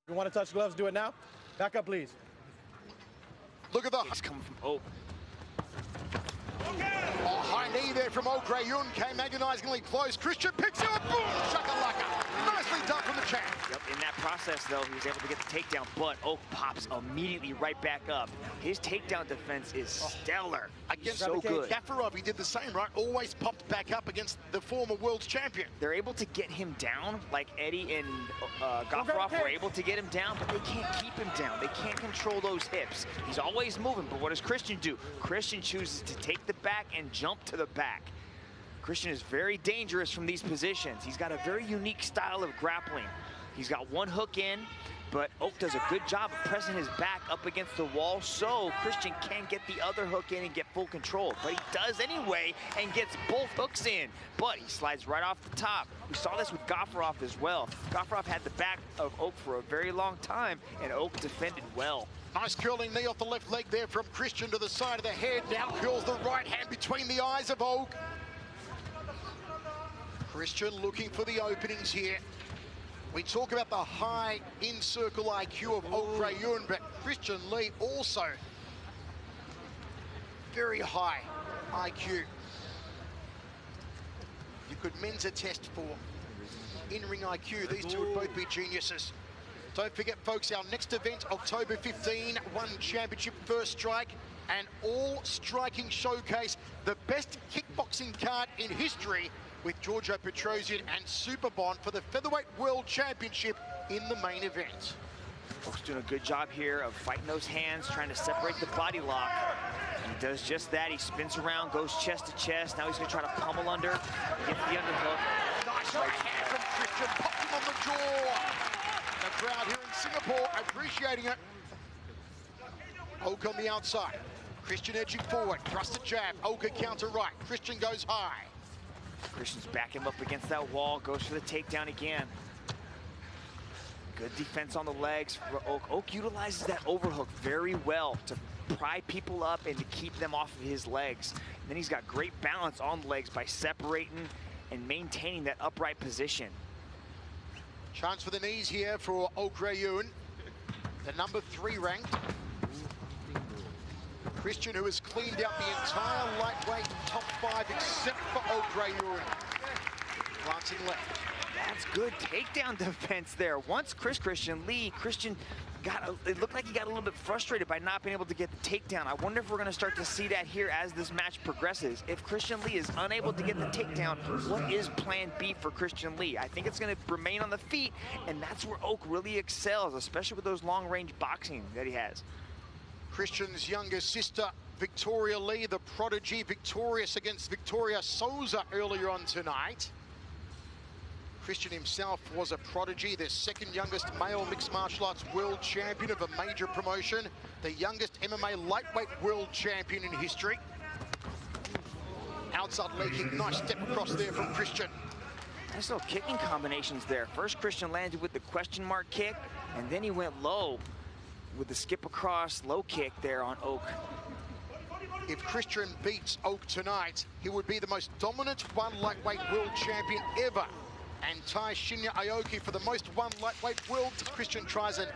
If you want to touch gloves, do it now. Back up, please. Look at the... It's coming from Oak. Oh, high knee there from Oak. Yoon came agonizingly close. Christian picks it up. Boom! Shakalaka. Nicely done from the champ. Yep, in that process, though, he was able to get the takedown, but Oak pops immediately right back up. His takedown defense is stellar. Against so good. Gafarov, he did the same, right? Always popped back up against the former world champion. They're able to get him down, like Eddie and Gafarov were able to get him down, but they can't keep him down. They can't control those hips. He's always moving, but what does Christian do? Christian chooses to take the back and jump to the back. Christian is very dangerous from these positions. He's got a very unique style of grappling. He's got one hook in, but Oak does a good job of pressing his back up against the wall so Christian can't get the other hook in and get full control. But he does anyway and gets both hooks in, but he slides right off the top. We saw this with Gafarov as well. Gafarov had the back of Oak for a very long time, and Oak defended well. Nice curling knee off the left leg there from Christian to the side of the head. Now curls the right hand between the eyes of Oak. Christian looking for the openings here. We talk about the high in-circle IQ of Oak Yoon, but Christian Lee also very high IQ. You could men's a test for in-ring IQ. These two would both be geniuses. Don't forget, folks, our next event, October 15, One Championship First Strike, and all striking showcase, the best kickboxing card in history with Giorgio Petrosian and Superbond for the Featherweight World Championship in the main event. Oak's doing a good job here of fighting those hands, trying to separate the body lock. He does just that. He spins around, goes chest to chest. Now he's going to try to pummel under, get the underhook. Nice right hand from Christian, popped him on the jaw. The crowd here in Singapore appreciating it. Oak on the outside. Christian edging forward, thrust a jab. Oak a counter right. Christian goes high. Christian's backing him up against that wall, goes for the takedown again. Good defense on the legs for Oak. Oak utilizes that overhook very well to pry people up and to keep them off of his legs. And then he's got great balance on the legs by separating and maintaining that upright position. Chance for the knees here for Oak Yoon, the number 3 ranked. Christian, who has cleaned out the entire lightweight top 5 except for Oak Yoon. Glancing left. That's good takedown defense there. Once Christian it looked like he got a little bit frustrated by not being able to get the takedown. I wonder if we're going to start to see that here as this match progresses. If Christian Lee is unable to get the takedown, what is plan B for Christian Lee? I think it's going to remain on the feet, and that's where Oak really excels, especially with those long-range boxing that he has. Christian's younger sister, Victoria Lee, the prodigy, victorious against Victoria Souza earlier on tonight. Christian himself was a prodigy, the second youngest male mixed martial arts world champion of a major promotion, the youngest MMA lightweight world champion in history. Outside leg kick, nice step across there from Christian. Nice little kicking combinations there. First, Christian landed with the question mark kick, and then he went low with the skip across low kick there on Oak. If Christian beats Oak tonight, he would be the most dominant one lightweight world champion ever. And Tai Shinya Aoki for the most one lightweight world. Christian tries an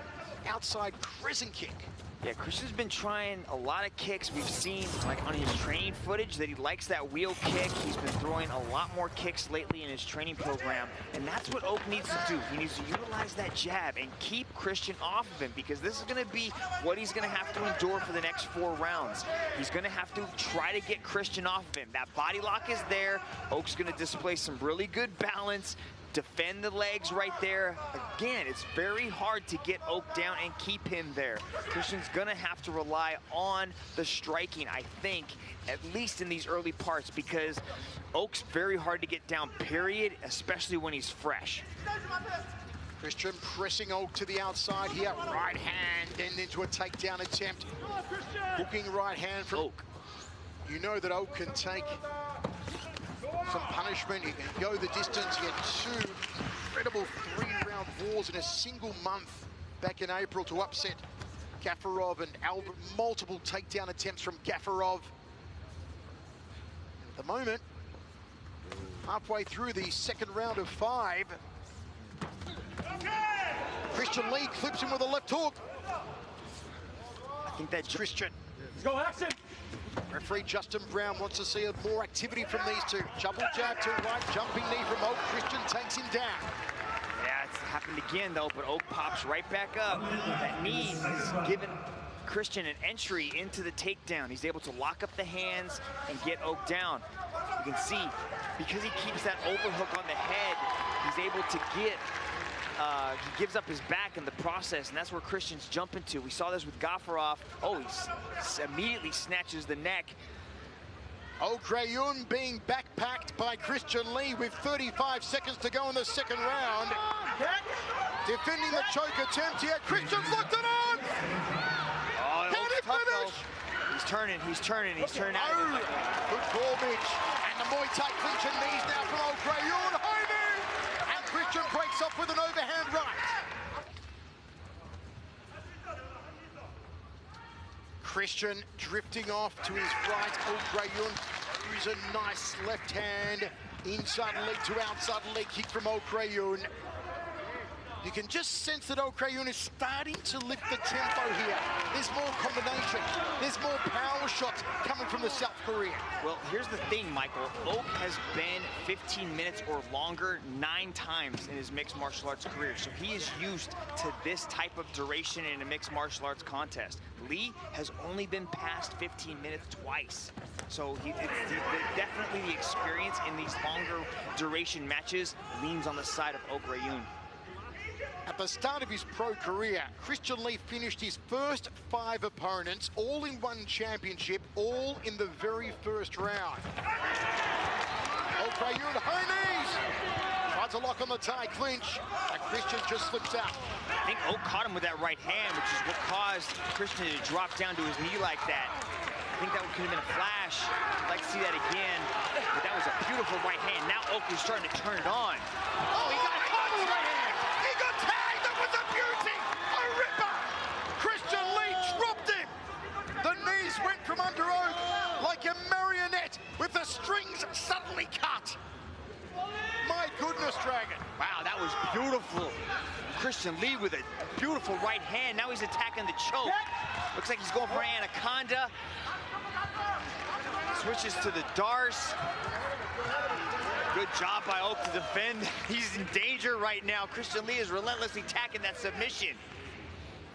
outside crescent kick. Yeah, Christian's been trying a lot of kicks. We've seen, like, on his training footage that he likes that wheel kick. He's been throwing a lot more kicks lately in his training program, and that's what Oak needs to do. He needs to utilize that jab and keep Christian off of him, because this is going to be what he's going to have to endure for the next 4 rounds. He's going to have to try to get Christian off of him. That body lock is there. Oak's going to display some really good balance, defend the legs right there. Again, it's very hard to get Oak down and keep him there. Christian's gonna have to rely on the striking, I think, at least in these early parts, because Oak's very hard to get down, period, especially when he's fresh. Christian pressing Oak to the outside here, right hand, and into a takedown attempt. Hooking right hand from Oak. You know that Oak can take some punishment, he can go the distance. He had 2 incredible 3-round wars in a single month back in April to upset Gafarov and Albert. Multiple takedown attempts from Gafarov. At the moment, halfway through the second round of 5. Christian Lee clips him with a left hook. I think that Christian. Let's go, action. Referee Justin Brown wants to see more activity from these two. Double jab to right, jumping knee from Oak. Christian takes him down. Yeah, it's happened again though, but Oak pops right back up. That knee is giving Christian an entry into the takedown. He's able to lock up the hands and get Oak down. You can see, because he keeps that overhook on the head, he's able to get, he gives up his back in the process, and that's where Christian's jumping to. We saw this with Gaffarov. Oh, he immediately snatches the neck. Yoon being backpacked by Christian Lee with 35 seconds to go in the second round. Defending the choke attempt here. Christian's locked it on! Oh, Can he finish? He's turning out. Oh, good call, Mitch. And the Muay Thai clinch and knees now from Yoon. High knee! And Christian breaks off with an overhand right. Christian drifting off to his right. Yoon throws a nice left hand. Inside leg to outside leg kick from Yoon. You can just sense that Yoon is starting to lift the tempo here. There's more combination. There's more power shots coming from the South Korean. Well, here's the thing, Michael. Oak has been 15 minutes or longer 9 times in his mixed martial arts career, so he is used to this type of duration in a mixed martial arts contest. Lee has only been past 15 minutes twice. So definitely the experience in these longer duration matches leans on the side of Yoon. At the start of his pro career, Christian Lee finished his first 5 opponents, all in one championship, all in the very first round. Yoon, high knees! Tries to lock on the tie clinch, and Christian just slips out. I think Oak caught him with that right hand, which is what caused Christian to drop down to his knee like that. I think that could have been a flash. I'd like to see that again, but that was a beautiful right hand. Now Oak is starting to turn it on. Oh, he got caught with the right hand! He got tagged! That was a beauty! A ripper! Christian Lee dropped him! The knees went from under Oak like a marionette with the strings suddenly cut. My goodness, Dragon. Wow, that was beautiful. Christian Lee with a beautiful right hand. Now he's attacking the choke. Looks like he's going for an anaconda. Switches to the Darce. Good job by Oak to defend. He's in danger right now. Christian Lee is relentlessly attacking that submission.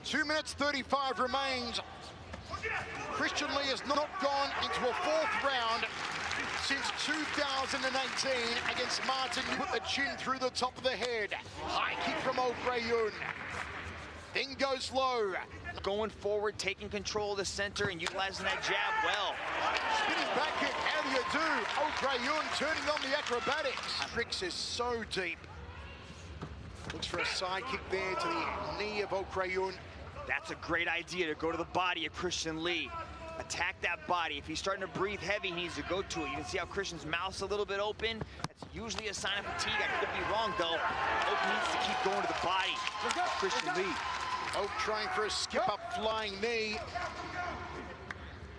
2 minutes 35 remains. Christian Lee has not gone into a 4th round since 2018 against Martin. You put the chin through the top of the head. High kick from Yoon. Then goes low. Going forward, taking control of the center and utilizing that jab well. Spinning back kick, how do you do? Yoon turning on the acrobatics. Tricks is so deep. Looks for a side kick there to the knee of Yoon. That's a great idea, to go to the body of Christian Lee. Attack that body. If he's starting to breathe heavy, he needs to go to it. You can see how Christian's mouth's a little bit open. That's usually a sign of fatigue. I could be wrong, though. Oak needs to keep going to the body of Christian Lee. Oak trying for a skip-up flying knee.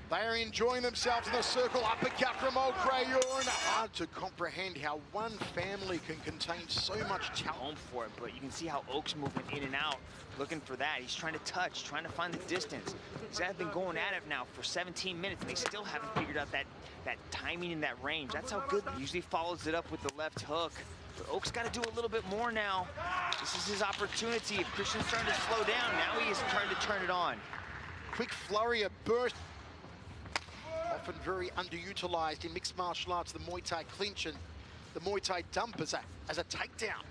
They are enjoying themselves in the circle. Uppercut from Yoon. Hard to comprehend how one family can contain so much talent. Home for it, but you can see how Oak's moving in and out, looking for that. He's trying to touch, trying to find the distance. These guys have been going at it now for 17 minutes, and they still haven't figured out that timing and that range. That's how good. He usually follows it up with the left hook. But Oak's got to do a little bit more now. This is his opportunity. If Christian's starting to slow down, now he is trying to turn it on. Quick flurry, a burst. Often very underutilized in mixed martial arts, the Muay Thai clinch and the Muay Thai dump as a takedown.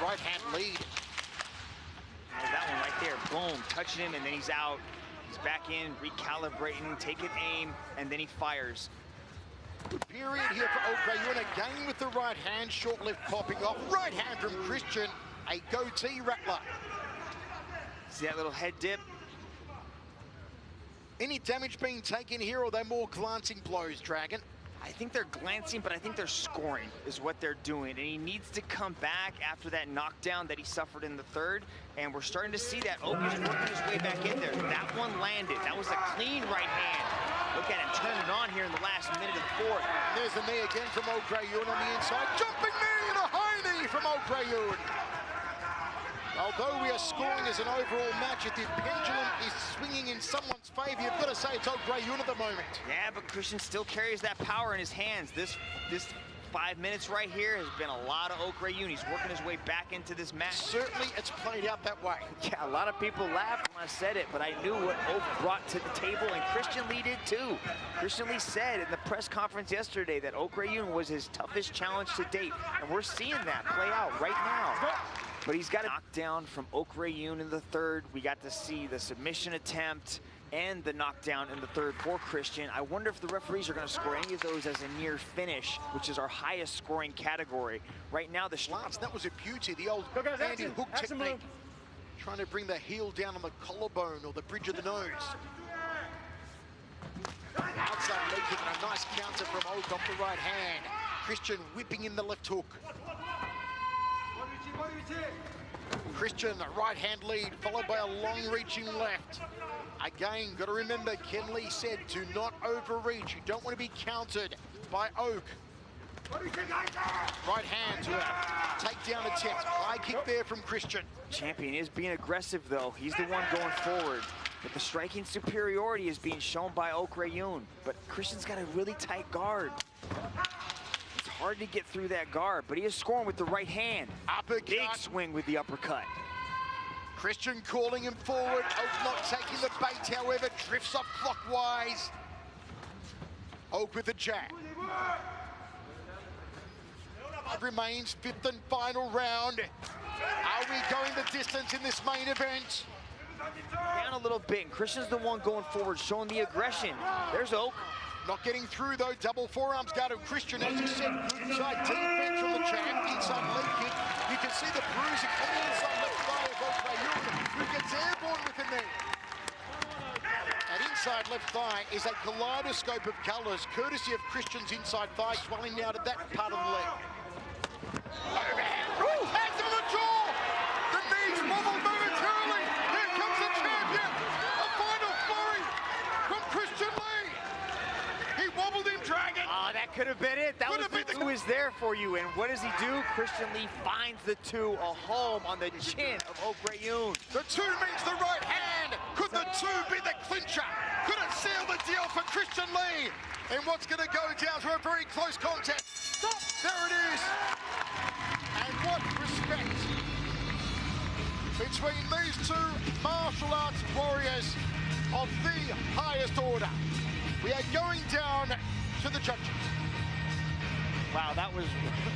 Right hand lead. Oh, that one right there, boom, touching him, and then he's out. He's back in, recalibrating, taking aim, and then he fires. Good period here for Yoon, again with the right hand, short left popping off. Right hand from Christian, a goatee rattler. See that little head dip? Any damage being taken here, or are they more glancing blows, Dragon? I think they're glancing, but I think they're scoring is what they're doing. And he needs to come back after that knockdown that he suffered in the 3rd. And we're starting to see that Oak is working his way back in there. That one landed. That was a clean right hand. Look at him turn it on here in the last minute of the 4th. And there's the knee again from Yoon on the inside. Jumping knee and a high from Yoon. Although we are scoring as an overall match, if the pendulum is swinging in someone's favor, you've got to say it's Yoon at the moment. Yeah, but Christian still carries that power in his hands. This 5 minutes right here has been a lot of Yoon. He's working his way back into this match. Certainly it's played out that way. Yeah, a lot of people laughed when I said it, but I knew what Oak brought to the table, and Christian Lee did too. Christian Lee said in the press conference yesterday that Yoon was his toughest challenge to date, and we're seeing that play out right now. But he's got a knockdown from Yoon in the third. We got to see the submission attempt and the knockdown in the third for Christian. I wonder if the referees are going to score any of those as a near finish, which is our highest scoring category. Right now, the Lance, that was a beauty, the old Andy hook technique. Trying to bring the heel down on the collarbone or the bridge of the nose. Outside leg kick and a nice counter from Oak off the right hand. Christian whipping in the left hook. Christian, a right hand lead, followed by a long reaching left. Again, got to remember, Ken Lee said, do not overreach. You don't want to be countered by Oak. Right hand to a takedown attempt. High kick there from Christian. Champion is being aggressive, though. He's the one going forward. But the striking superiority is being shown by Yoon. But Christian's got a really tight guard. It's hard to get through that guard, but he is scoring with the right hand. Uppercut. Big swing with the uppercut. Christian calling him forward. Oak not taking the bait, however, drifts off clockwise. Oak with the jab. It remains fifth and final round. Are we going the distance in this main event? Down a little bit, and Christian's the one going forward, showing the aggression. There's Oak. Not getting through though, double forearms guard of Christian, as he said, good inside defense from the champ, inside leg kick. You can see the bruising on the inside left thigh of Yoon, who gets airborne with the knee. That inside left thigh is a kaleidoscope of colours, courtesy of Christian's inside thigh, swelling out at that part of the leg. Overhand, right hand to the jaw! The knees wobble momentarily! Here comes the champion! A final flurry from Christian Lee! He wobbled him, dragging! Oh, that could have been it. That was the who is there for you. And what does he do? Christian Lee finds the two, a home on the chin of Yoon. The two meets the right hand! Could the two be the clincher? Could it seal the deal for Christian Lee? In what's going to go down to a very close contest. There it is! And what respect between these two martial arts warriors of the highest order. We are going down to the judges. Wow, that was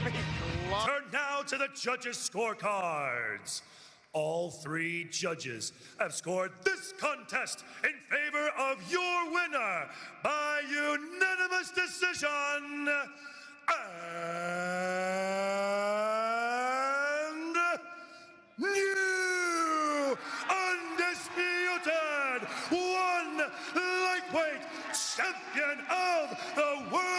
really long. Turn now to the judges' scorecards. All three judges have scored this contest in favor of your winner by unanimous decision. And new undisputed one lightweight champion of the world.